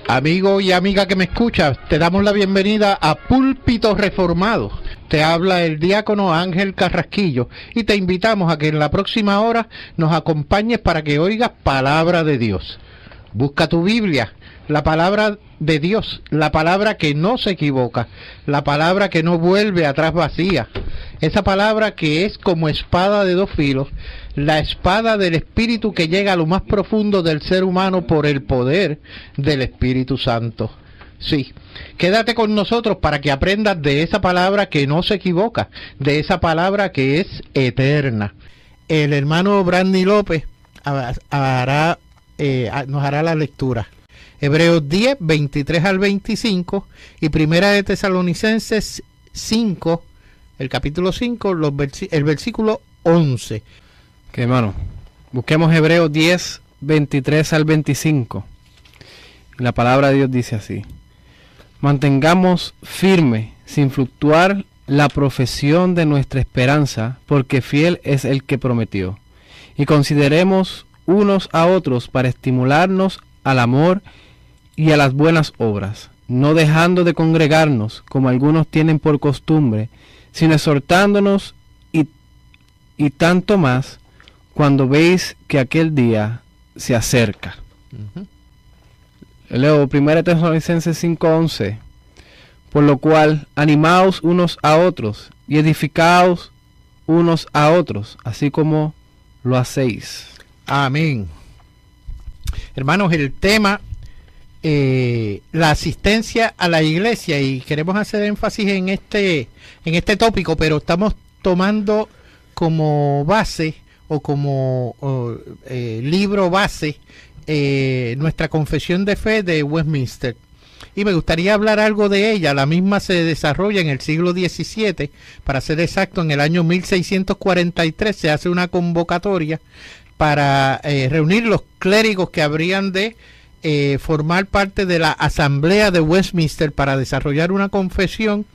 Amigo y amiga que me escuchas, te damos la bienvenida a Púlpito Reformado. Te habla el diácono Ángel Carrasquillo y te invitamos a que en la próxima hora nos acompañes para que oigas palabra de Dios. Busca tu Biblia, la palabra de Dios, la palabra que no se equivoca, la palabra que no vuelve atrás vacía, esa palabra que es como espada de dos filos, la espada del Espíritu que llega a lo más profundo del ser humano por el poder del Espíritu Santo. Sí, quédate con nosotros para que aprendas de esa palabra que no se equivoca, de esa palabra que es eterna. El hermano Brandy López nos hará la lectura. Hebreos 10, 23 al 25 y Primera de Tesalonicenses 5, el capítulo 5, el versículo 11. Que hermano, busquemos Hebreos 10, 23 al 25. La palabra de Dios dice así: mantengamos firme, sin fluctuar, la profesión de nuestra esperanza, porque fiel es el que prometió. Y consideremos unos a otros para estimularnos al amor y a las buenas obras, no dejando de congregarnos, como algunos tienen por costumbre, sino exhortándonos y tanto más cuando veis que aquel día se acerca. Leo 1 Tesalonicenses 5:11. Por lo cual, animaos unos a otros y edificaos unos a otros, así como lo hacéis. Amén. Hermanos, el tema, la asistencia a la iglesia, y queremos hacer énfasis en este tópico, pero estamos tomando como base o como libro base nuestra confesión de fe de Westminster. Y me gustaría hablar algo de ella. La misma se desarrolla en el siglo XVII, para ser exacto, en el año 1643 se hace una convocatoria para reunir los clérigos que habrían de formar parte de la Asamblea de Westminster para desarrollar una confesión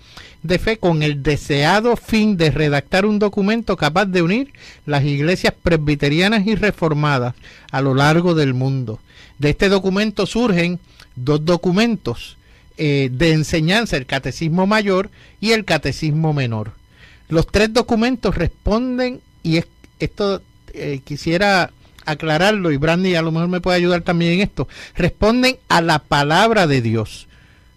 de fe con el deseado fin de redactar un documento capaz de unir las iglesias presbiterianas y reformadas a lo largo del mundo. De este documento surgen dos documentos de enseñanza, el Catecismo Mayor y el Catecismo Menor. Los tres documentos responden, y esto quisiera aclararlo, y Brandy a lo mejor me puede ayudar también en esto, responden a la palabra de Dios,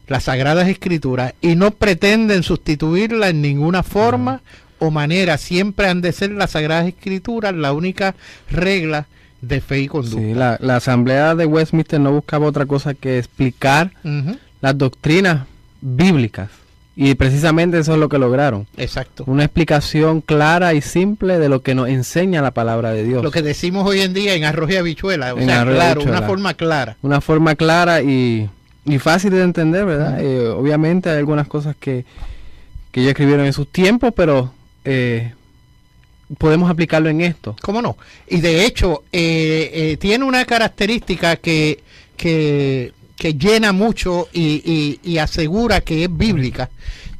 las Sagradas Escrituras, y no pretenden sustituirla en ninguna forma o manera. Siempre han de ser las Sagradas Escrituras la única regla de fe y conducta. Sí, la Asamblea de Westminster no buscaba otra cosa que explicar las doctrinas bíblicas, y precisamente eso es lo que lograron. Exacto. Una explicación clara y simple de lo que nos enseña la palabra de Dios. Lo que decimos hoy en día en arroz y habichuela, claro, una forma clara. Una forma clara y fácil de entender, ¿verdad? Obviamente hay algunas cosas que ellos escribieron en sus tiempos, pero podemos aplicarlo en esto. ¿Cómo no? Y de hecho, tiene una característica que llena mucho y asegura que es bíblica,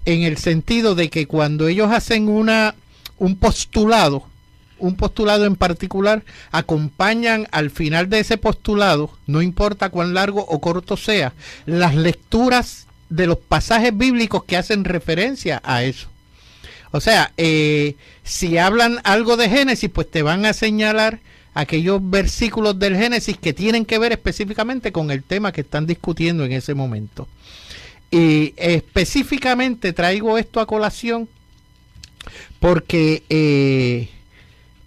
en el sentido de que cuando ellos hacen un postulado en particular, acompañan al final de ese postulado, no importa cuán largo o corto sea, las lecturas de los pasajes bíblicos que hacen referencia a eso. O sea, si hablan algo de Génesis, pues te van a señalar aquellos versículos del Génesis que tienen que ver específicamente con el tema que están discutiendo en ese momento. Y específicamente traigo esto a colación porque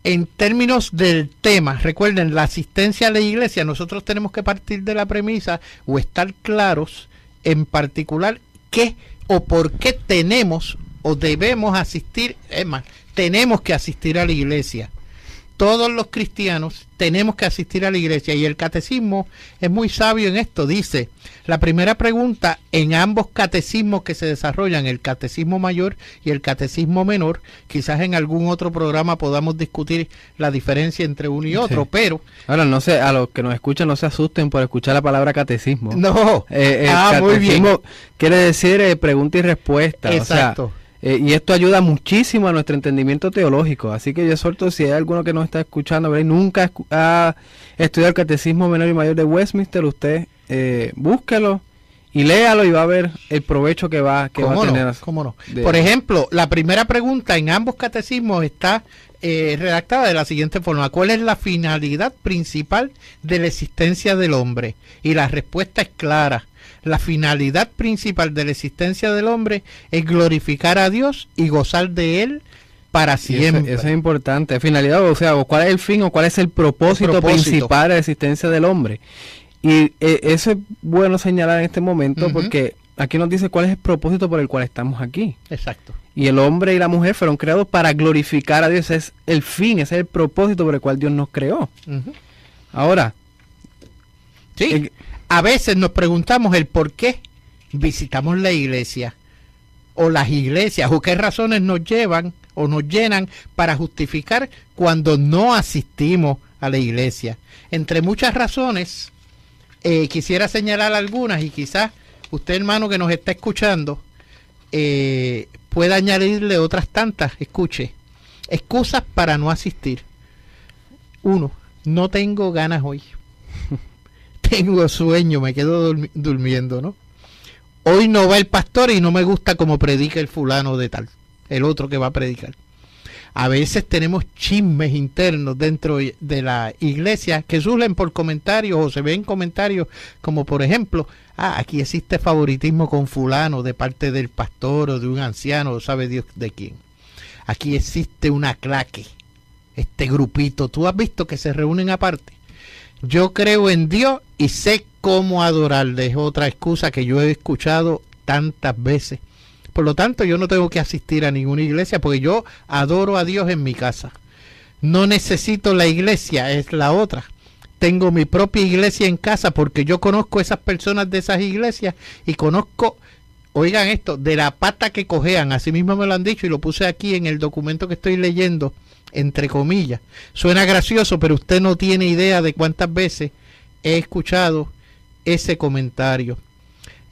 en términos del tema, recuerden, la asistencia a la iglesia, nosotros tenemos que partir de la premisa o estar claros en particular qué o por qué tenemos o debemos asistir, es más, tenemos que asistir a la iglesia. Todos los cristianos tenemos que asistir a la iglesia, y el catecismo es muy sabio en esto. Dice, la primera pregunta en ambos catecismos que se desarrollan, el Catecismo Mayor y el Catecismo Menor, quizás en algún otro programa podamos discutir la diferencia entre uno y otro, pero... Ahora, no sé, a los que nos escuchan no se asusten por escuchar la palabra catecismo. No, catecismo muy bien. Quiere decir pregunta y respuesta. Exacto. O Y esto ayuda muchísimo a nuestro entendimiento teológico. Así que yo exhorto, si hay alguno que nos está escuchando, ¿verdad? Y nunca ha estudiado el Catecismo Menor y Mayor de Westminster, usted búsquelo y léalo y va a ver el provecho que va a tener. ¿Cómo no? Por ejemplo, la primera pregunta en ambos catecismos está redactada de la siguiente forma: ¿cuál es la finalidad principal de la existencia del hombre? Y la respuesta es clara: la finalidad principal de la existencia del hombre es glorificar a Dios y gozar de Él para siempre. Eso es importante. Finalidad, o sea, ¿cuál es el fin o cuál es el propósito principal de la existencia del hombre? Y eso es bueno señalar en este momento, porque aquí nos dice cuál es el propósito por el cual estamos aquí. Exacto. Y el hombre y la mujer fueron creados para glorificar a Dios. Ese es el fin, ese es el propósito por el cual Dios nos creó. Ahora, sí, a veces nos preguntamos el por qué visitamos la iglesia o las iglesias, o qué razones nos llevan o nos llenan para justificar cuando no asistimos a la iglesia. Entre muchas razones, quisiera señalar algunas, y quizás usted, hermano, que nos está escuchando, pueda añadirle otras tantas. Escuche: excusas para no asistir. 1, no tengo ganas hoy. Tengo sueño, me quedo durmiendo, ¿no? Hoy no va el pastor y no me gusta cómo predica el fulano de tal, el otro que va a predicar. A veces tenemos chismes internos dentro de la iglesia que surgen por comentarios, o se ven comentarios como, por ejemplo, aquí existe favoritismo con fulano de parte del pastor o de un anciano, o sabe Dios de quién. Aquí existe una claque, este grupito. ¿Tú has visto que se reúnen aparte? Yo creo en Dios y sé cómo adorarle. Es otra excusa que yo he escuchado tantas veces. Por lo tanto, yo no tengo que asistir a ninguna iglesia porque yo adoro a Dios en mi casa. No necesito la iglesia, es la otra. Tengo mi propia iglesia en casa porque yo conozco esas personas de esas iglesias y conozco, oigan esto, de la pata que cojean. Así mismo me lo han dicho y lo puse aquí en el documento que estoy leyendo, entre comillas. Suena gracioso, pero usted no tiene idea de cuántas veces he escuchado ese comentario.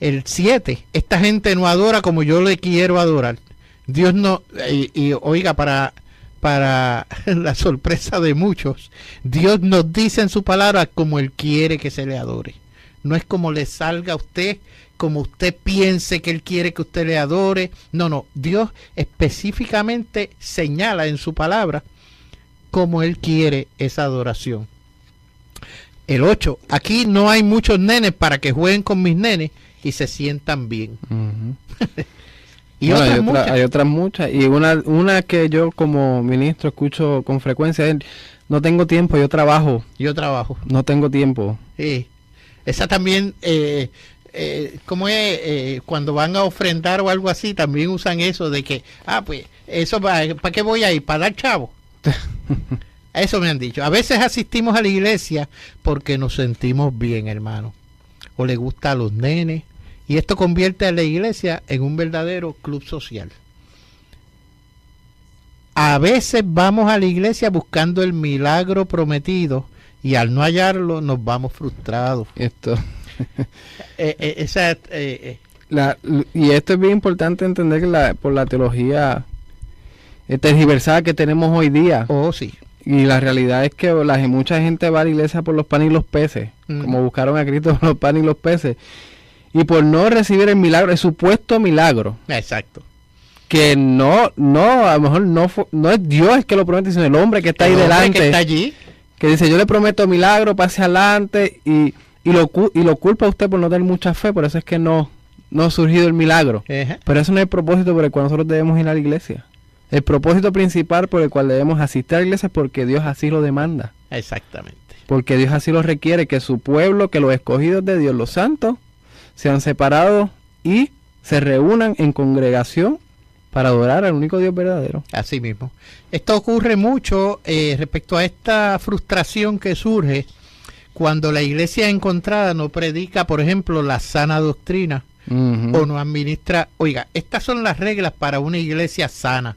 El 7, esta gente no adora como yo le quiero adorar. Dios no, y oiga, para la sorpresa de muchos, Dios nos dice en su palabra como Él quiere que se le adore. No es como le salga a usted, como usted piense que Él quiere que usted le adore. No, Dios específicamente señala en su palabra como Él quiere esa adoración. El 8, aquí no hay muchos nenes para que jueguen con mis nenes y se sientan bien. Y bueno, hay otras muchas. Y una que yo como ministro escucho con frecuencia es: no tengo tiempo, yo trabajo. No tengo tiempo. Sí. Esa también, ¿cómo es? Cuando van a ofrendar o algo así, también usan eso de que, pues, eso ¿para qué voy a ir? ¿Para dar chavo? Eso me han dicho. A veces asistimos a la iglesia porque nos sentimos bien, hermano, o le gusta a los nenes, y esto convierte a la iglesia en un verdadero club social. A veces vamos a la iglesia buscando el milagro prometido y al no hallarlo nos vamos frustrados. Y esto es bien importante entender que por la teología tergiversada que tenemos hoy día. Oh, sí. Y la realidad es que mucha gente va a la iglesia por los panes y los peces, como buscaron a Cristo por los panes y los peces, y por no recibir el milagro, el supuesto milagro. Exacto. Que no, a lo mejor no es Dios el que lo promete, sino el hombre que está ahí delante, que está allí, que dice: yo le prometo milagro, pase adelante, y lo culpa a usted por no tener mucha fe. Por eso es que no ha surgido el milagro. Pero eso no es el propósito por el cual nosotros debemos ir a la iglesia. El propósito principal por el cual debemos asistir a la iglesia es porque Dios así lo demanda. Exactamente. Porque Dios así lo requiere, que su pueblo, que los escogidos de Dios, los santos, sean separados y se reúnan en congregación para adorar al único Dios verdadero. Así mismo. Esto ocurre mucho respecto a esta frustración que surge cuando la iglesia encontrada no predica, por ejemplo, la sana doctrina, o no administra. Oiga, estas son las reglas para una iglesia sana.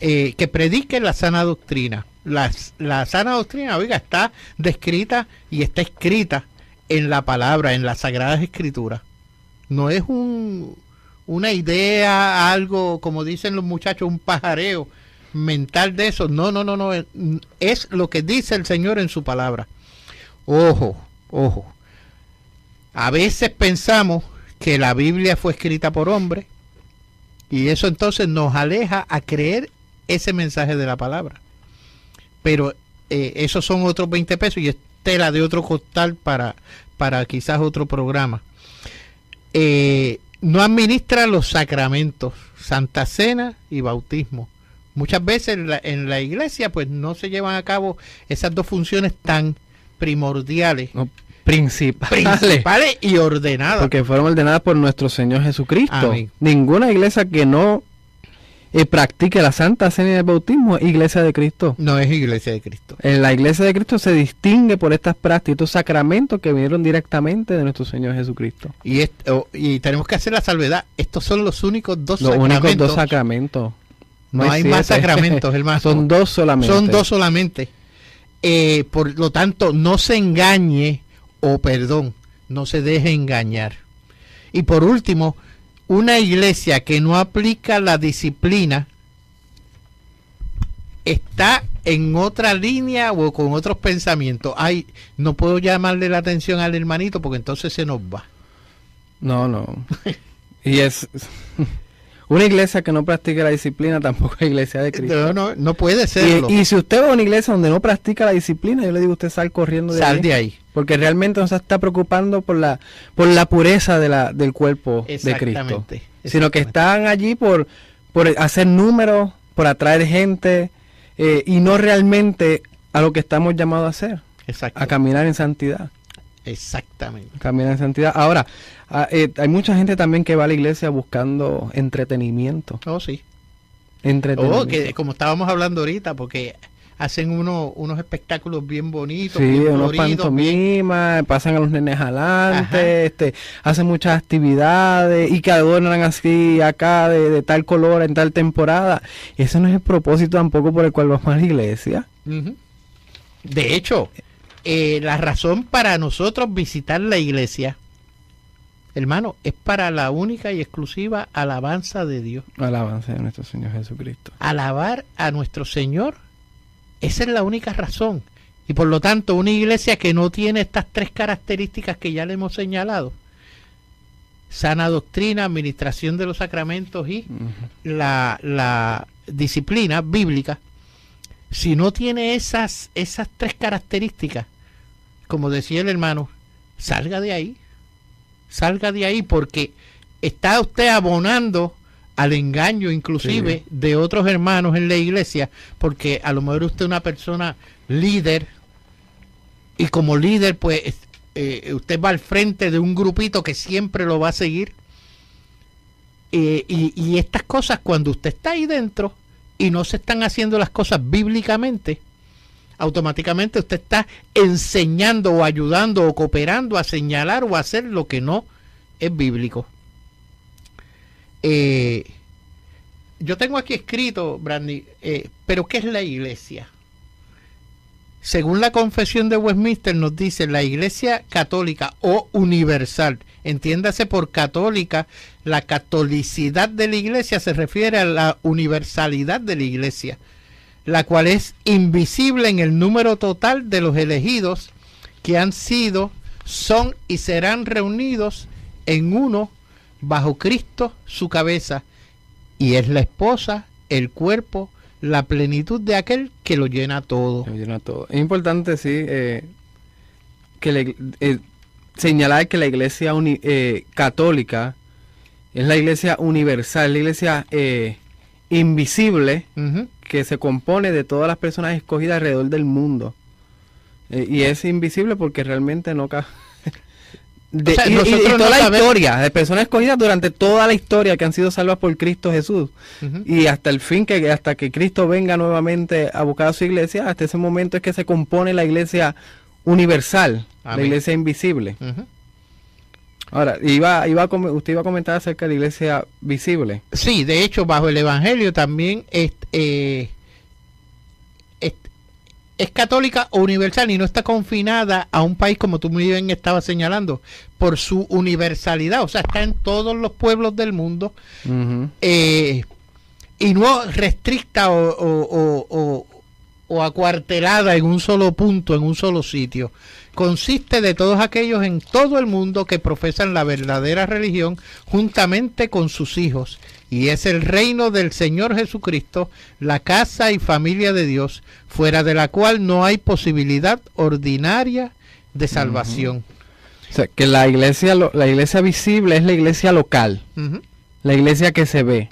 Que predique la sana doctrina. La sana doctrina, oiga, está descrita y está escrita en la palabra, en las Sagradas Escrituras. No es una idea, algo, como dicen los muchachos, un pajareo mental de eso. No, es lo que dice el Señor en su palabra. Ojo. A veces pensamos que la Biblia fue escrita por hombres y eso entonces nos aleja a creer ese mensaje de la palabra. Pero esos son otros 20 pesos y es tela de otro costal para quizás otro programa. No administra los sacramentos, Santa Cena y bautismo. Muchas veces en la iglesia pues no se llevan a cabo esas dos funciones tan primordiales. No, principales y ordenadas. Porque fueron ordenadas por nuestro Señor Jesucristo. Amén. Ninguna iglesia que no practique la Santa Cena y el bautismo es iglesia de Cristo. No es iglesia de Cristo. En la iglesia de Cristo se distingue por estas prácticas, estos sacramentos que vinieron directamente de nuestro Señor Jesucristo. Y tenemos que hacer la salvedad. Estos son los únicos dos Los sacramentos. únicos dos sacramentos. No hay más sacramentos, hermano. Son dos solamente. Son dos solamente. Por lo tanto, no se engañe, no se deje engañar. Y por último, una iglesia que no aplica la disciplina está en otra línea o con otros pensamientos. Ay, no puedo llamarle la atención al hermanito porque entonces se nos va. No. Y es una iglesia que no practica la disciplina tampoco es iglesia de Cristo. No puede serlo. Y si usted va a una iglesia donde no practica la disciplina, yo le digo, usted sal corriendo de ahí. Porque realmente no se está preocupando por la pureza del cuerpo de Cristo. Sino que están allí por hacer números, por atraer gente, y no realmente a lo que estamos llamados a hacer. Exacto. A caminar en santidad. Exactamente. Caminar en santidad. Ahora, hay mucha gente también que va a la iglesia buscando entretenimiento. Oh, sí. Entretenimiento. Que como estábamos hablando ahorita, porque hacen unos espectáculos bien bonitos, sí, bien unos floridos, pantomimas, pasan a los nenes adelante, hacen muchas actividades y que adornan así acá de tal color en tal temporada. Y ese no es el propósito tampoco por el cual vamos a la iglesia. Uh-huh. De hecho, la razón para nosotros visitar la iglesia, hermano, es para la única y exclusiva alabanza de Dios. Alabanza de nuestro Señor Jesucristo. Alabar a nuestro Señor, esa es la única razón. Y por lo tanto, una iglesia que no tiene estas tres características que ya le hemos señalado, sana doctrina, administración de los sacramentos y la disciplina bíblica, si no tiene esas tres características, como decía el hermano, salga de ahí porque está usted abonando al engaño inclusive de otros hermanos en la iglesia, porque a lo mejor usted es una persona líder y como líder pues usted va al frente de un grupito que siempre lo va a seguir, y estas cosas, cuando usted está ahí dentro y no se están haciendo las cosas bíblicamente, automáticamente usted está enseñando o ayudando o cooperando a señalar o a hacer lo que no es bíblico. Yo tengo aquí escrito, Brandy, pero ¿qué es la iglesia? Según la Confesión de Westminster nos dice la iglesia católica o universal, entiéndase por católica, la catolicidad de la iglesia se refiere a la universalidad de la iglesia, la cual es invisible en el número total de los elegidos que han sido, son y serán reunidos en uno bajo Cristo su cabeza, y es la esposa, el cuerpo, la plenitud de aquel que lo llena todo. Es importante, sí, señalar que la iglesia católica es la iglesia universal, la iglesia invisible, que se compone de todas las personas escogidas alrededor del mundo. Y es invisible porque realmente no cabe. Y toda la historia de personas escogidas durante toda la historia que han sido salvas por Cristo Jesús, y hasta el fin, hasta que Cristo venga nuevamente a buscar a su iglesia, hasta ese momento es que se compone la iglesia universal. Amén. La iglesia invisible. Ahora, usted iba a comentar acerca de la iglesia visible. Sí, de es católica o universal y no está confinada a un país, como tú muy bien estabas señalando, por su universalidad, o sea, está en todos los pueblos del mundo, y no restricta o acuartelada en un solo punto, en un solo sitio. Consiste de todos aquellos en todo el mundo que profesan la verdadera religión juntamente con sus hijos, y es el reino del Señor Jesucristo, la casa y familia de Dios, fuera de la cual no hay posibilidad ordinaria de salvación. O sea, que la iglesia visible es la iglesia local, la iglesia que se ve.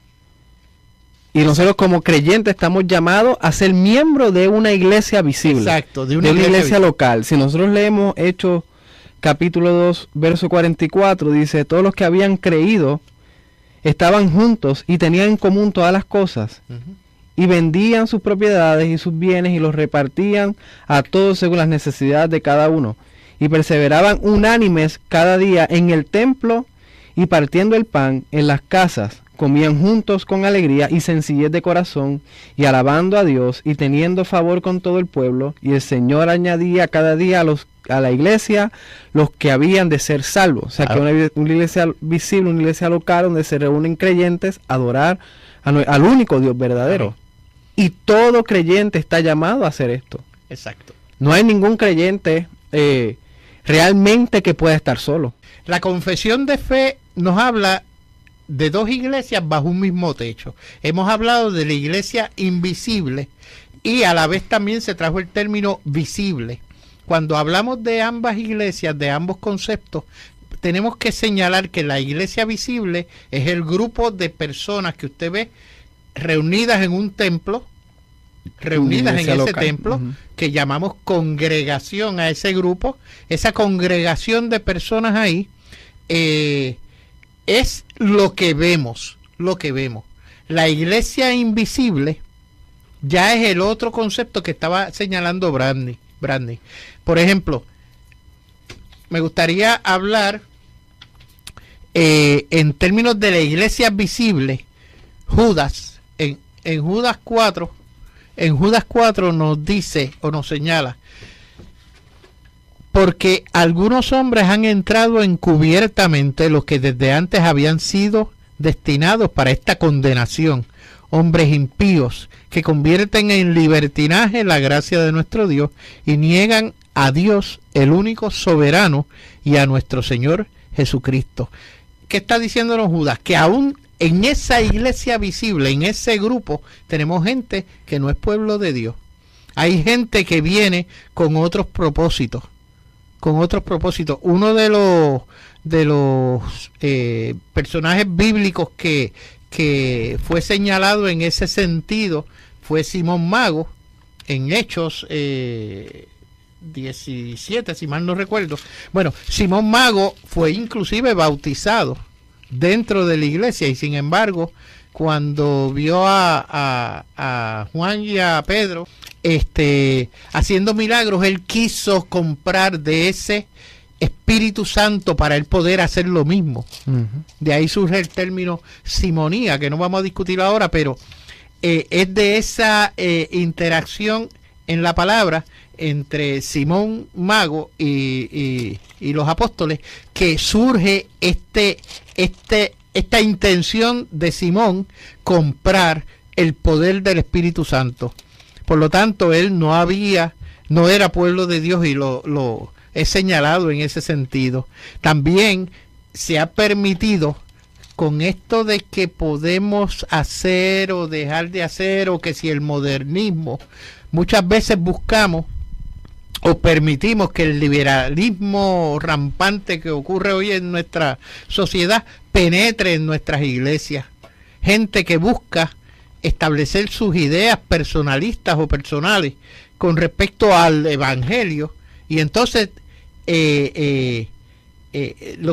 Y nosotros como creyentes estamos llamados a ser miembros de una iglesia visible. Exacto, de una iglesia local. Si nosotros leemos Hechos capítulo 2, verso 44, dice, todos los que habían creído estaban juntos y tenían en común todas las cosas, y vendían sus propiedades y sus bienes y los repartían a todos según las necesidades de cada uno, y perseveraban unánimes cada día en el templo y partiendo el pan en las casas, comían juntos con alegría y sencillez de corazón, y alabando a Dios y teniendo favor con todo el pueblo, y el Señor añadía cada día a la iglesia los que habían de ser salvos. O sea, que una iglesia visible, una iglesia local donde se reúnen creyentes a adorar al único Dios verdadero. Y todo creyente está llamado a hacer esto. Exacto. No hay ningún creyente realmente que pueda estar solo. La confesión de fe nos habla de dos iglesias bajo un mismo techo. Hemos hablado de la iglesia invisible y a la vez también se trajo el término visible. Cuando hablamos de ambas iglesias, de ambos conceptos, tenemos que señalar que la iglesia visible es el grupo de personas que usted ve reunidas en un templo, reunidas en ese templo, que llamamos congregación a ese grupo. Esa congregación de personas ahí es lo que vemos. La iglesia invisible ya es el otro concepto que estaba señalando Brandy. Por ejemplo, me gustaría hablar en términos de la iglesia visible. Judas, en Judas 4, nos dice o nos señala: porque algunos hombres han entrado encubiertamente, los que desde antes habían sido destinados para esta condenación, hombres impíos que convierten en libertinaje la gracia de nuestro Dios y niegan a Dios, el único soberano, y a nuestro Señor Jesucristo. ¿Qué está diciéndonos Judas? Que aún en esa iglesia visible, en ese grupo, tenemos gente que no es pueblo de Dios. Hay gente que viene con otros propósitos. Uno de los personajes bíblicos que fue señalado en ese sentido fue Simón Mago, en Hechos 17, si mal no recuerdo. Bueno, Simón Mago fue inclusive bautizado dentro de la iglesia, y sin embargo, cuando vio a Juan y a Pedro haciendo milagros, él quiso comprar de ese Espíritu Santo para él poder hacer lo mismo. De ahí surge el término simonía, que no vamos a discutir ahora, pero es de esa interacción en la palabra entre Simón Mago y los apóstoles que surge esta intención de Simón comprar el poder del Espíritu Santo. Por lo tanto, él no era pueblo de Dios, y lo he señalado en ese sentido. También se ha permitido, con esto de que podemos hacer o dejar de hacer, o que si el modernismo, muchas veces buscamos o permitimos que el liberalismo rampante que ocurre hoy en nuestra sociedad penetre en nuestras iglesias. Gente que busca establecer sus ideas personalistas o personales con respecto al evangelio, y entonces lo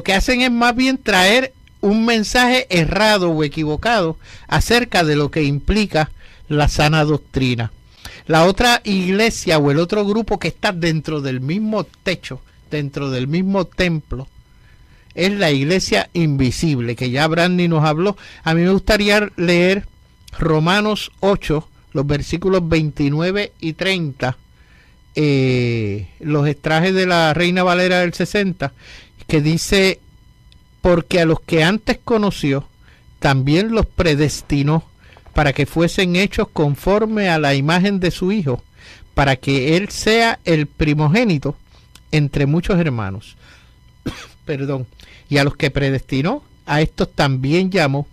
que hacen es más bien traer un mensaje errado o equivocado acerca de lo que implica la sana doctrina. La otra iglesia o el otro grupo que está dentro del mismo techo, dentro del mismo templo, es la iglesia invisible, que ya Brandy nos habló. A mí me gustaría leer Romanos 8, los versículos 29 y 30, los extraje de la Reina Valera del 60, que dice, porque a los que antes conoció, también los predestinó para que fuesen hechos conforme a la imagen de su Hijo, para que Él sea el primogénito entre muchos hermanos. Perdón. Y a los que predestinó, a estos también llamó,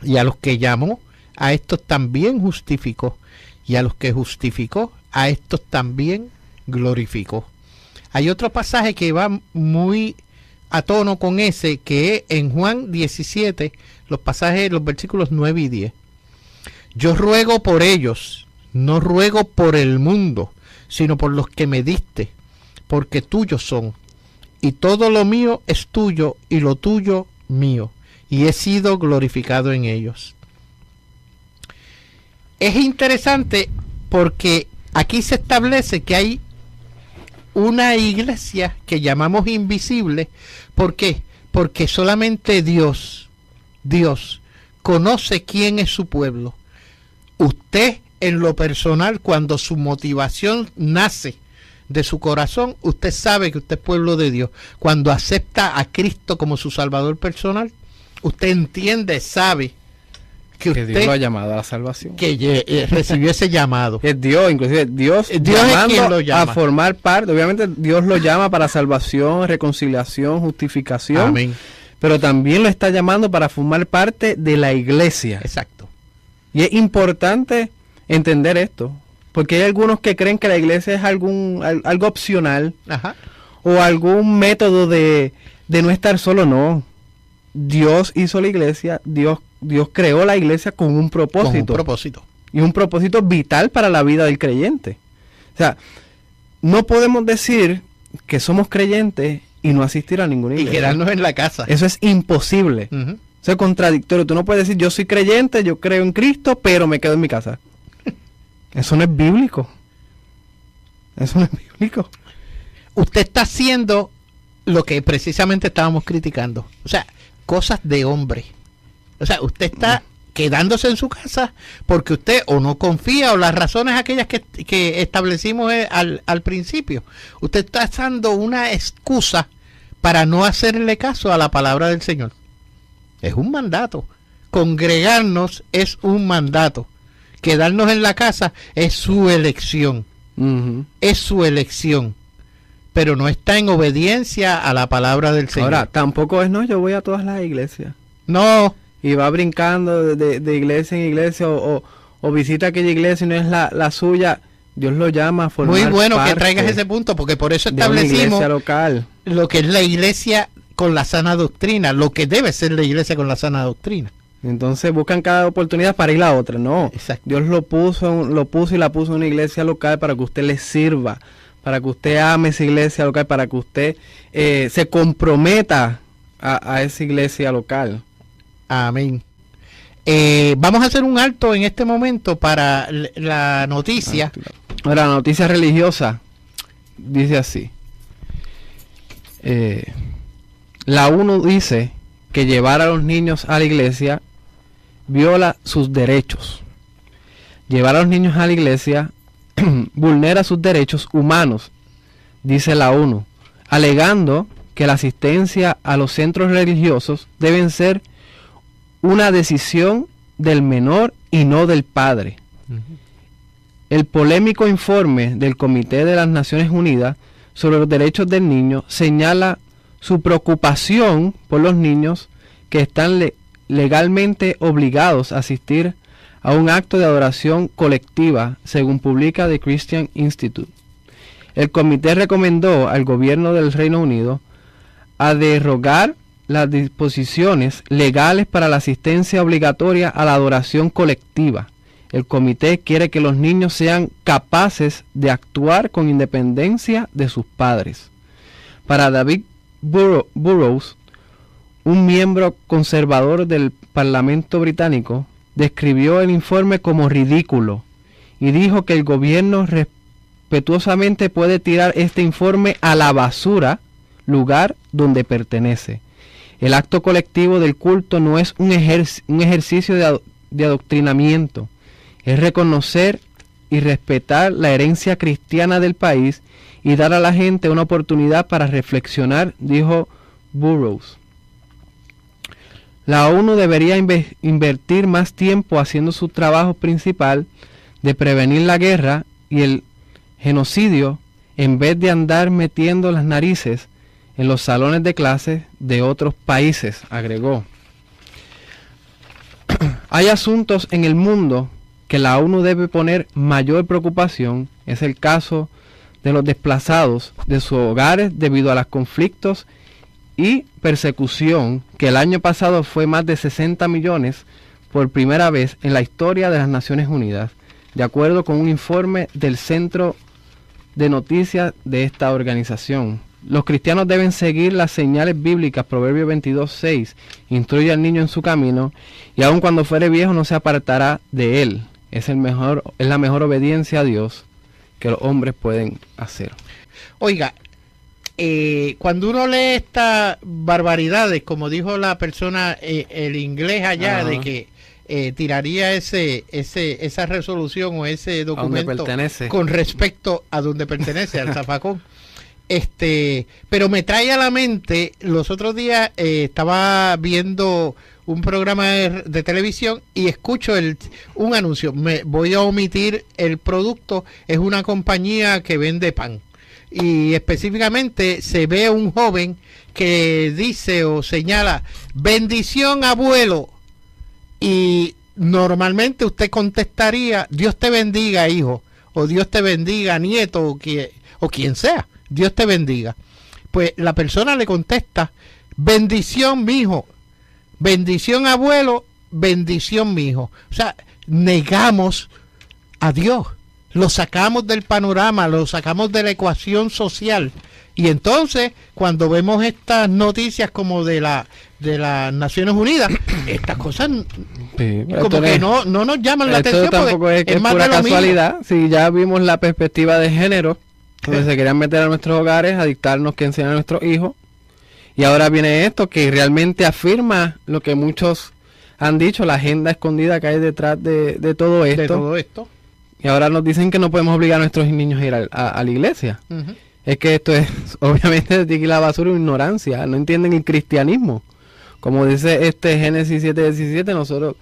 y a los que llamó, a estos también justificó, y a los que justificó, a estos también glorificó. Hay otro pasaje que va muy a tono con ese, que es en Juan 17, los versículos 9 y 10. Yo ruego por ellos, no ruego por el mundo, sino por los que me diste, porque tuyos son, y todo lo mío es tuyo, y lo tuyo mío, y he sido glorificado en ellos. Es interesante porque aquí se establece que hay una iglesia que llamamos invisible. ¿Por qué? Porque solamente Dios conoce quién es su pueblo. Usted, en lo personal, cuando su motivación nace de su corazón, usted sabe que usted es pueblo de Dios. Cuando acepta a Cristo como su Salvador personal, usted entiende, sabe que usted, Dios lo ha llamado a la salvación, que recibió ese llamado. Es Dios, inclusive Dios es quien lo llama a formar parte. Obviamente Dios lo llama para salvación, reconciliación, justificación. Amén. Pero también lo está llamando para formar parte de la iglesia. Exacto. Y es importante entender esto, porque hay algunos que creen que la iglesia es algo opcional. Ajá. O algún método de no estar solo. No. Dios hizo la iglesia, Dios creó la iglesia con un propósito. Con un propósito. Y un propósito vital para la vida del creyente. O sea, no podemos decir que somos creyentes y no asistir a ninguna iglesia. Y quedarnos en la casa. Eso es imposible. Uh-huh. Eso es contradictorio. Tú no puedes decir, yo soy creyente, yo creo en Cristo, pero me quedo en mi casa. Eso no es bíblico. Eso no es bíblico. Usted está haciendo lo que precisamente estábamos criticando. O sea, cosas de hombre. O sea, usted está quedándose en su casa porque usted o no confía, o las razones aquellas que establecimos al principio. Usted está dando una excusa para no hacerle caso a la palabra del Señor. Es un mandato. Congregarnos es un mandato. Quedarnos en la casa es su elección. Uh-huh. Es su elección. Pero no está en obediencia a la palabra del Señor. Ahora, tampoco es, no, yo voy a todas las iglesias. No. Y va brincando de iglesia en iglesia o visita aquella iglesia y no es la suya. Dios lo llama a formar Muy bueno parte que traigas ese punto, porque por eso de una establecimos iglesia local. Lo que es la iglesia con la sana doctrina, lo que debe ser la iglesia con la sana doctrina. Entonces buscan cada oportunidad para ir a otra. No, exacto. Dios lo puso y la puso en una iglesia local para que usted le sirva, para que usted ame esa iglesia local, para que usted se comprometa a esa iglesia local. Amén. Vamos a hacer un alto en este momento para la noticia. Ahora, la noticia religiosa dice así. La ONU dice que llevar a los niños a la iglesia viola sus derechos. Llevar a los niños a la iglesia vulnera sus derechos humanos, dice la ONU, alegando que la asistencia a los centros religiosos deben ser una decisión del menor y no del padre. Uh-huh. El polémico informe del Comité de las Naciones Unidas sobre los Derechos del Niño señala su preocupación por los niños que están legalmente obligados a asistir a un acto de adoración colectiva, según publica The Christian Institute. El comité recomendó al gobierno del Reino Unido a derogar las disposiciones legales para la asistencia obligatoria a la adoración colectiva. El comité quiere que los niños sean capaces de actuar con independencia de sus padres. Para David Burrows, un miembro conservador del Parlamento británico, describió el informe como ridículo y dijo que el gobierno respetuosamente puede tirar este informe a la basura, lugar donde pertenece. El acto colectivo del culto no es un ejercicio de adoctrinamiento, es reconocer y respetar la herencia cristiana del país y dar a la gente una oportunidad para reflexionar, dijo Burroughs. La ONU debería invertir más tiempo haciendo su trabajo principal de prevenir la guerra y el genocidio en vez de andar metiendo las narices en los salones de clases de otros países, agregó. Hay asuntos en el mundo que la ONU debe poner mayor preocupación. Es el caso de los desplazados de sus hogares debido a los conflictos y persecución, que el año pasado fue más de 60 millones por primera vez en la historia de las Naciones Unidas, de acuerdo con un informe del Centro de Noticias de esta organización. Los cristianos deben seguir las señales bíblicas. Proverbios 22:6 instruye al niño en su camino, y aun cuando fuere viejo no se apartará de él. Es la mejor obediencia a Dios que los hombres pueden hacer. Oiga, cuando uno lee estas barbaridades, como dijo la persona, el inglés allá, de que tiraría esa resolución o ese documento con respecto a donde pertenece, al zafacón. Pero me trae a la mente, los otros días estaba viendo un programa de televisión y escucho un anuncio. Voy a omitir el producto, es una compañía que vende pan. Y específicamente se ve un joven que dice o señala, bendición abuelo. Y normalmente usted contestaría, Dios te bendiga hijo, o Dios te bendiga nieto, o quien sea, Dios te bendiga. Pues la persona le contesta, bendición mijo, bendición abuelo, bendición mijo. O sea, negamos a Dios. Lo sacamos del panorama, lo sacamos de la ecuación social. Y entonces, cuando vemos estas noticias como de las Naciones Unidas, estas cosas como que no nos llaman la atención. Tampoco es más pura de lo casualidad. Si ya vimos la perspectiva de género, donde se querían meter a nuestros hogares, a dictarnos qué enseñar a nuestros hijos. Y ahora viene esto que realmente afirma lo que muchos han dicho, la agenda escondida que hay detrás de todo esto. De todo esto. Y ahora nos dicen que no podemos obligar a nuestros niños a ir a la iglesia. Uh-huh. Es que esto es, obviamente, de la basura y ignorancia. No entienden el cristianismo. Como dice Génesis 7:17, nosotros,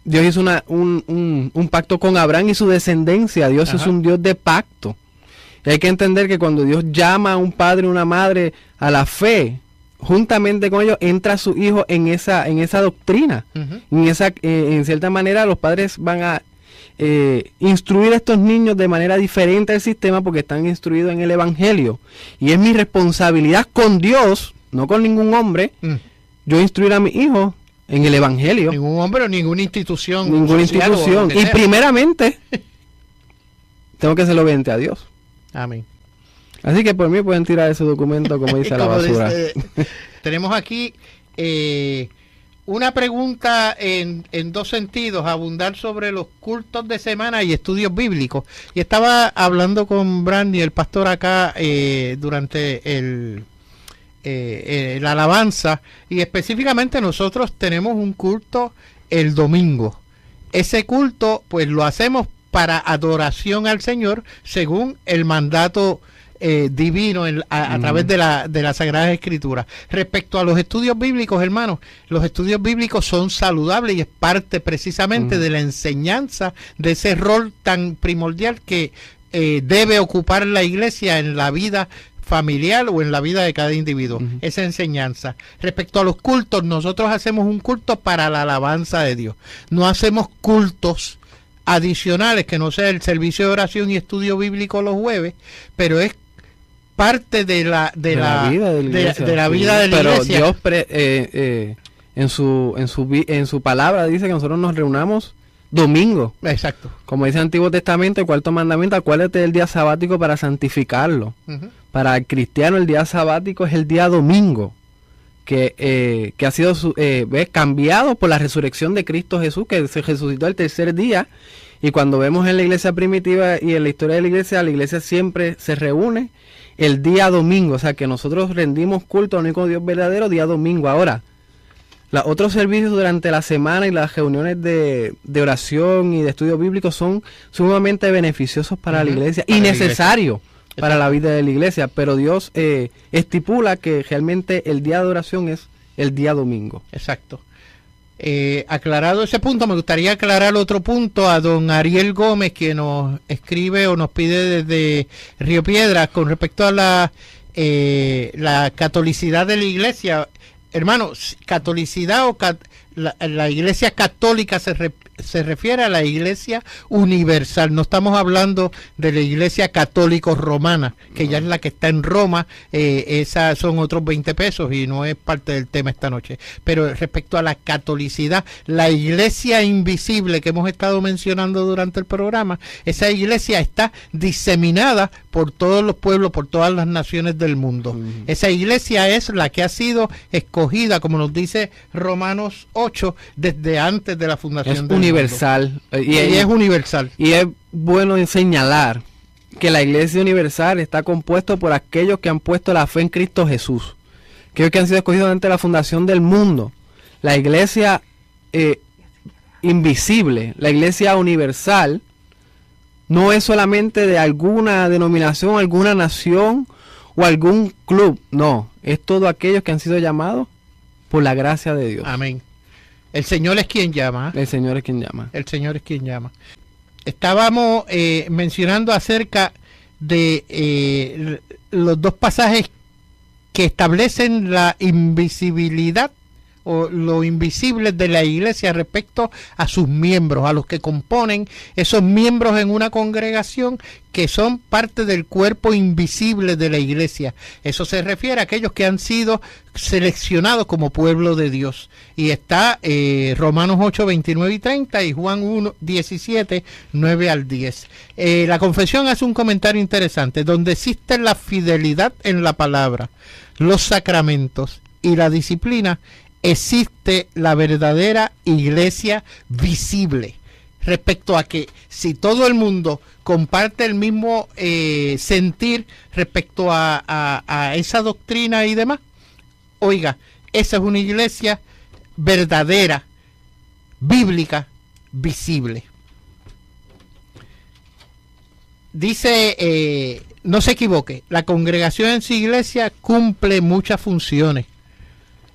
Dios hizo un pacto con Abraham y su descendencia. Dios Ajá. es un Dios de pacto. Y hay que entender que cuando Dios llama a un padre o una madre a la fe, juntamente con ellos entra su hijo en esa doctrina. Uh-huh. En cierta manera los padres van a instruir a estos niños de manera diferente al sistema porque están instruidos en el evangelio. Y es mi responsabilidad con Dios, no con ningún hombre, yo instruir a mi hijo en el evangelio. Ningún hombre o ninguna institución. Ninguna institución. Y primeramente tengo que ser obediente a Dios. Amén. Así que por mí pueden tirar ese documento como dice la basura. Tenemos aquí una pregunta en dos sentidos, abundar sobre los cultos de semana y estudios bíblicos. Y estaba hablando con Brandy, el pastor acá, durante la alabanza, y específicamente nosotros tenemos un culto el domingo. Ese culto pues lo hacemos para adoración al Señor según el mandato divino a través de la Sagrada Escritura. Respecto a los estudios bíblicos, hermanos, los estudios bíblicos son saludables y es parte precisamente de la enseñanza de ese rol tan primordial que debe ocupar la iglesia en la vida familiar o en la vida de cada individuo, esa enseñanza. Respecto a los cultos, nosotros hacemos un culto para la alabanza de Dios. No hacemos cultos adicionales que no sea el servicio de oración y estudio bíblico los jueves, pero es parte de la vida de la iglesia. Dios en su palabra dice que nosotros nos reunamos domingo. Exacto. Como dice el Antiguo Testamento, el cuarto mandamiento, acuérdate del día sabático para santificarlo. Para el cristiano el día sabático es el día domingo, que ha sido cambiado por la resurrección de Cristo Jesús, que se resucitó el tercer día. Y cuando vemos en la iglesia primitiva y en la historia de la iglesia siempre se reúne el día domingo. O sea que nosotros rendimos culto al único Dios verdadero día domingo. Ahora, Los otros servicios durante la semana y las reuniones de oración y de estudio bíblico son sumamente beneficiosos para la iglesia y necesarios para la vida de la iglesia, pero Dios estipula que realmente el día de oración es el día domingo. Exacto. Aclarado ese punto, me gustaría aclarar otro punto a don Ariel Gómez, que nos escribe o nos pide desde Río Piedras con respecto a la catolicidad de la iglesia. Hermanos, catolicidad o la iglesia católica se refiere a la iglesia universal. No estamos hablando de la iglesia católico romana, que ya es la que está en Roma. Esas son otros 20 pesos y no es parte del tema esta noche. Pero respecto a la catolicidad, la iglesia invisible que hemos estado mencionando durante el programa, esa iglesia está diseminada por todos los pueblos, por todas las naciones del mundo. Esa iglesia es la que ha sido escogida, como nos dice Romanos 8, desde antes de la fundación del universal. Y es universal. Y es bueno señalar que la iglesia universal está compuesta por aquellos que han puesto la fe en Cristo Jesús, aquellos que han sido escogidos antes de la fundación del mundo. La iglesia invisible, la iglesia universal, no es solamente de alguna denominación, alguna nación o algún club, no, es todos aquellos que han sido llamados por la gracia de Dios. Amén. El Señor es quien llama. El Señor es quien llama. El Señor es quien llama. Estábamos mencionando acerca de los dos pasajes que establecen la invisibilidad o lo invisible de la iglesia respecto a sus miembros, a los que componen esos miembros en una congregación que son parte del cuerpo invisible de la iglesia. Eso se refiere a aquellos que han sido seleccionados como pueblo de Dios. Y está Romanos 8, 29 y 30 y Juan 1, 17, 9 al 10. La confesión hace un comentario interesante, donde existe la fidelidad en la palabra, los sacramentos y la disciplina, existe la verdadera iglesia visible. Respecto a que si todo el mundo comparte el mismo sentir respecto a esa doctrina y demás, oiga, esa es una iglesia verdadera, bíblica, visible. Dice, no se equivoque, la congregación en su iglesia cumple muchas funciones.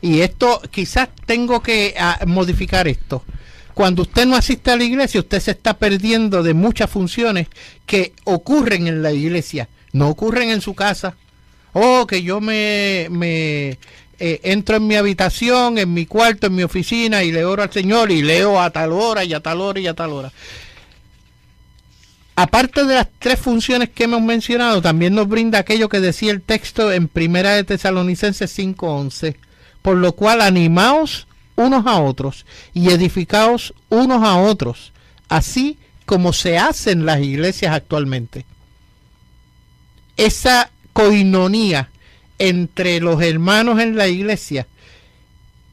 Y esto, quizás tengo que modificar esto. Cuando usted no asiste a la iglesia, usted se está perdiendo de muchas funciones que ocurren en la iglesia, no ocurren en su casa. Que yo me entro en mi habitación, en mi cuarto, en mi oficina y le oro al Señor y leo a tal hora y a tal hora y a tal hora. Aparte de las tres funciones que hemos mencionado, también nos brinda aquello que decía el texto en Primera de Tesalonicenses 5:11. Por lo cual animaos unos a otros y edificaos unos a otros, así como se hace en las iglesias actualmente. Esa coinonía entre los hermanos en la iglesia,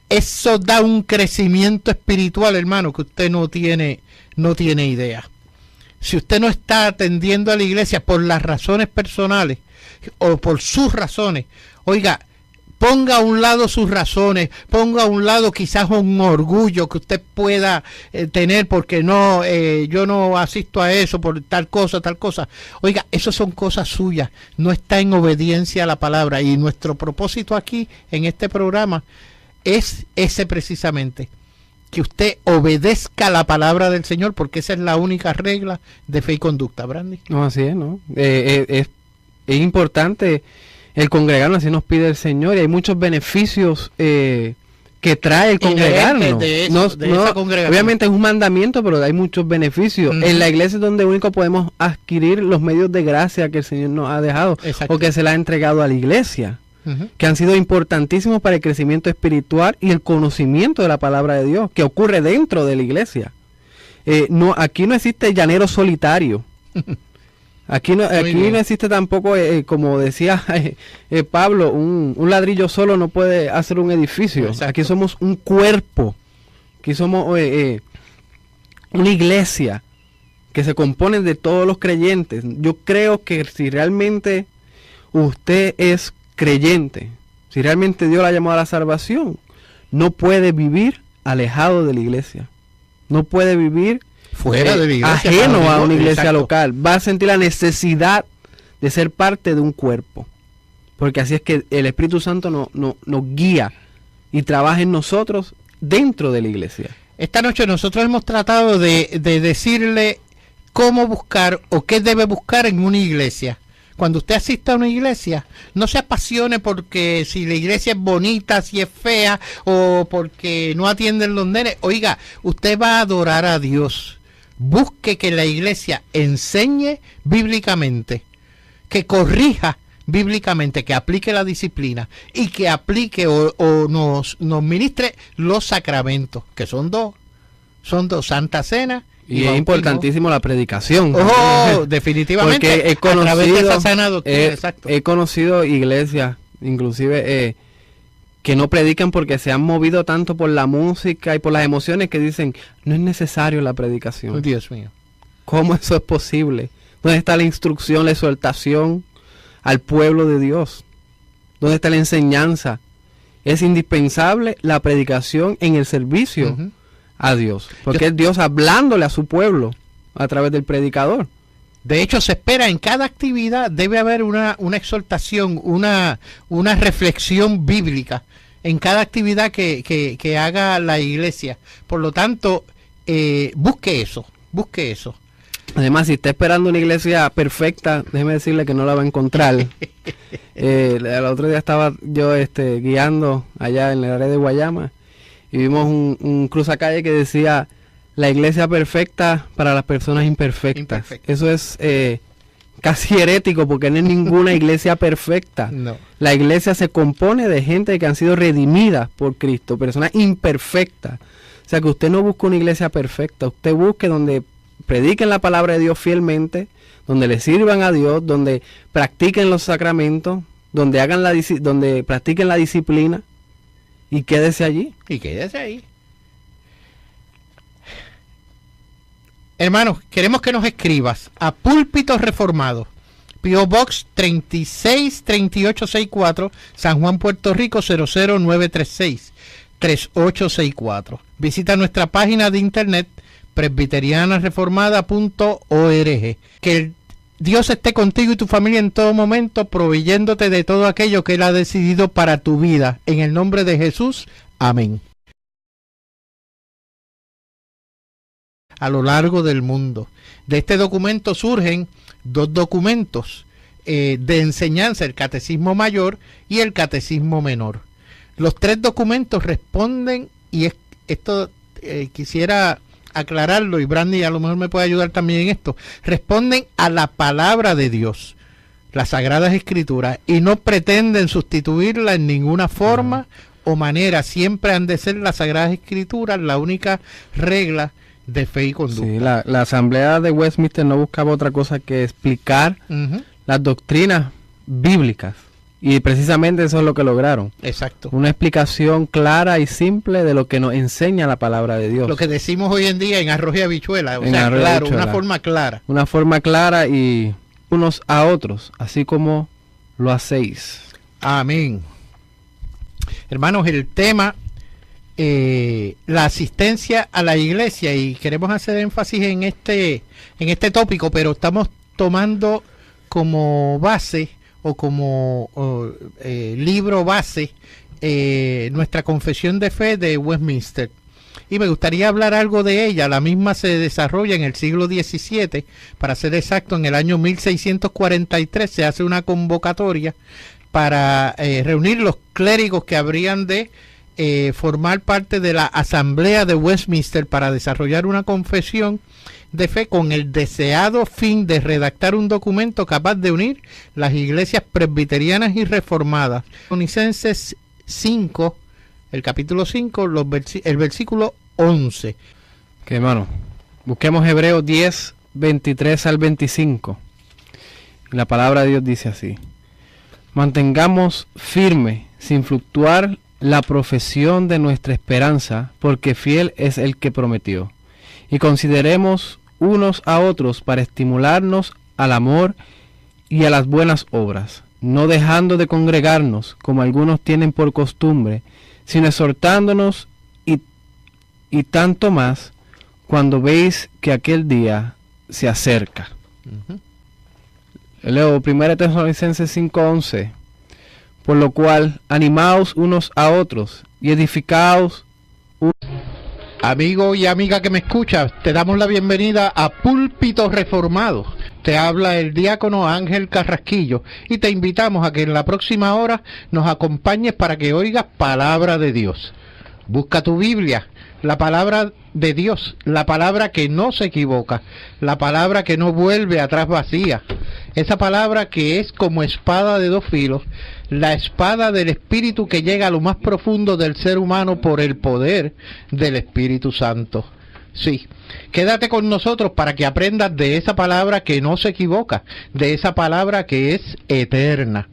eso da un crecimiento espiritual, hermano, que usted no tiene idea. Si usted no está atendiendo a la iglesia por las razones personales o por sus razones, oiga, ponga a un lado sus razones, ponga a un lado quizás un orgullo que usted pueda tener porque yo no asisto a eso por tal cosa. Oiga, eso son cosas suyas, no está en obediencia a la palabra. Y nuestro propósito aquí en este programa es ese precisamente, que usted obedezca la palabra del Señor, porque esa es la única regla de fe y conducta, Brandy. No, así es, ¿no? Es importante el congregarnos, así nos pide el Señor, y hay muchos beneficios que trae el congregarnos. Obviamente es un mandamiento, pero hay muchos beneficios. En la iglesia es donde único podemos adquirir los medios de gracia que el Señor nos ha dejado, o que se le ha entregado a la iglesia, que han sido importantísimos para el crecimiento espiritual y el conocimiento de la palabra de Dios, que ocurre dentro de la iglesia. Aquí no existe llanero solitario. Aquí no existe tampoco, como decía Pablo, un ladrillo solo no puede hacer un edificio. Exacto. Aquí somos un cuerpo, aquí somos una iglesia que se compone de todos los creyentes. Yo creo que si realmente usted es creyente, si realmente Dios la ha llamado a la salvación, no puede vivir alejado de la iglesia. No puede vivir fuera de la iglesia, ajeno a una iglesia exacto. local. Va a sentir la necesidad de ser parte de un cuerpo. Porque así es que el Espíritu Santo nos guía y trabaja en nosotros dentro de la iglesia. Esta noche nosotros hemos tratado de decirle cómo buscar o qué debe buscar en una iglesia. Cuando usted asista a una iglesia, no se apasione porque si la iglesia es bonita, si es fea, o porque no atienden los nenes. Oiga, usted va a adorar a Dios. Busque que la iglesia enseñe bíblicamente, que corrija bíblicamente, que aplique la disciplina y que aplique o nos ministre los sacramentos, que son dos, Santa Cena y es bautismo. Importantísimo la predicación. Oh, definitivamente. Porque a través de esa sana doctrina, exacto. He conocido iglesias, inclusive que no predican porque se han movido tanto por la música y por las emociones que dicen, no es necesario la predicación. Dios mío. ¿Cómo eso es posible? ¿Dónde está la instrucción, la exhortación al pueblo de Dios? ¿Dónde está la enseñanza? Es indispensable la predicación en el servicio a Dios, porque es Dios hablándole a su pueblo a través del predicador. De hecho, se espera en cada actividad, debe haber una exhortación, una reflexión bíblica en cada actividad que haga la iglesia. Por lo tanto, busque eso. Además, si está esperando una iglesia perfecta, déjeme decirle que no la va a encontrar. El otro día estaba yo guiando allá en el área de Guayama y vimos un cruzacalle que decía la iglesia perfecta para las personas imperfectas. Eso es casi herético porque no es ninguna iglesia perfecta. No. La iglesia se compone de gente que han sido redimidas por Cristo, personas imperfectas. O sea que usted no busca una iglesia perfecta, usted busque donde prediquen la palabra de Dios fielmente, donde le sirvan a Dios, donde practiquen los sacramentos, donde practiquen la disciplina y quédese allí. Ahí. Hermanos, queremos que nos escribas a Púlpito Reformado, P.O. Box 363864, San Juan, Puerto Rico 00936, 3864. Visita nuestra página de internet presbiterianareformada.org. Que Dios esté contigo y tu familia en todo momento, proveyéndote de todo aquello que Él ha decidido para tu vida. En el nombre de Jesús, amén. A lo largo del mundo. De este documento surgen dos documentos de enseñanza, el Catecismo Mayor y el Catecismo Menor. Los tres documentos responden, y esto quisiera aclararlo, y Brandy a lo mejor me puede ayudar también en esto, responden a la palabra de Dios, las Sagradas Escrituras, y no pretenden sustituirla en ninguna forma o manera. Siempre han de ser las Sagradas Escrituras la única regla de fe y conducta. Sí, la Asamblea de Westminster no buscaba otra cosa que explicar las doctrinas bíblicas, y precisamente eso es lo que lograron. Exacto. Una explicación clara y simple de lo que nos enseña la palabra de Dios. Lo que decimos hoy en día en arroz y habichuela, o En sea, arroz y claro, habichuela. una forma clara. Una forma clara y unos a otros, así como lo hacéis. Amén. Hermanos, el tema, la asistencia a la iglesia, y queremos hacer énfasis en este tópico, pero estamos tomando como base o como libro base nuestra confesión de fe de Westminster. Y me gustaría hablar algo de ella. La misma se desarrolla en el siglo XVII, para ser exacto, en el año 1643 se hace una convocatoria para reunir los clérigos que habrían de formar parte de la Asamblea de Westminster para desarrollar una confesión de fe con el deseado fin de redactar un documento capaz de unir las iglesias presbiterianas y reformadas. Tesalonicenses 5, el capítulo 5, el versículo 11. Que hermano, busquemos Hebreos 10, 23 al 25. La palabra de Dios dice así: mantengamos firme, sin fluctuar, la profesión de nuestra esperanza, porque fiel es el que prometió. Y consideremos unos a otros para estimularnos al amor y a las buenas obras, no dejando de congregarnos, como algunos tienen por costumbre, sino exhortándonos y tanto más cuando veis que aquel día se acerca. Leo 1 Tesalonicenses 5:11. Por lo cual, animaos unos a otros y edificaos. Amigo y amiga que me escuchas, te damos la bienvenida a Púlpito Reformado. Te habla el diácono Ángel Carrasquillo y te invitamos a que en la próxima hora nos acompañes para que oigas palabra de Dios. Busca tu Biblia, la palabra de Dios, la palabra que no se equivoca, la palabra que no vuelve atrás vacía, esa palabra que es como espada de dos filos, la espada del Espíritu que llega a lo más profundo del ser humano por el poder del Espíritu Santo. Sí, quédate con nosotros para que aprendas de esa palabra que no se equivoca, de esa palabra que es eterna.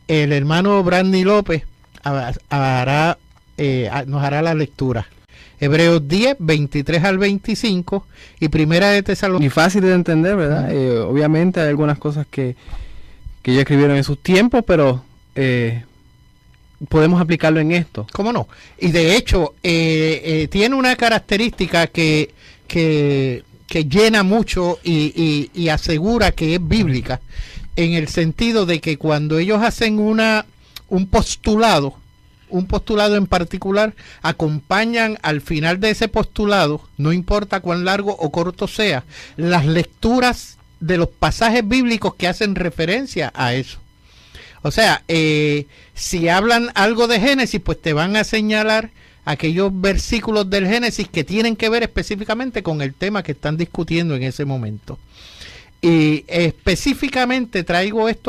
El hermano Brandy López nos hará la lectura. Hebreos 10, 23 al 25 y Primera de Tesalonicenses. Y fácil de entender, ¿verdad? Obviamente hay algunas cosas que ellos escribieron en sus tiempos, pero podemos aplicarlo en esto. ¿Cómo no? Y de hecho, tiene una característica que llena mucho y asegura que es bíblica, en el sentido de que cuando ellos hacen un postulado en particular, acompañan al final de ese postulado, no importa cuán largo o corto sea, las lecturas de los pasajes bíblicos que hacen referencia a eso. O sea, si hablan algo de Génesis, pues te van a señalar aquellos versículos del Génesis que tienen que ver específicamente con el tema que están discutiendo en ese momento. Y específicamente traigo esto a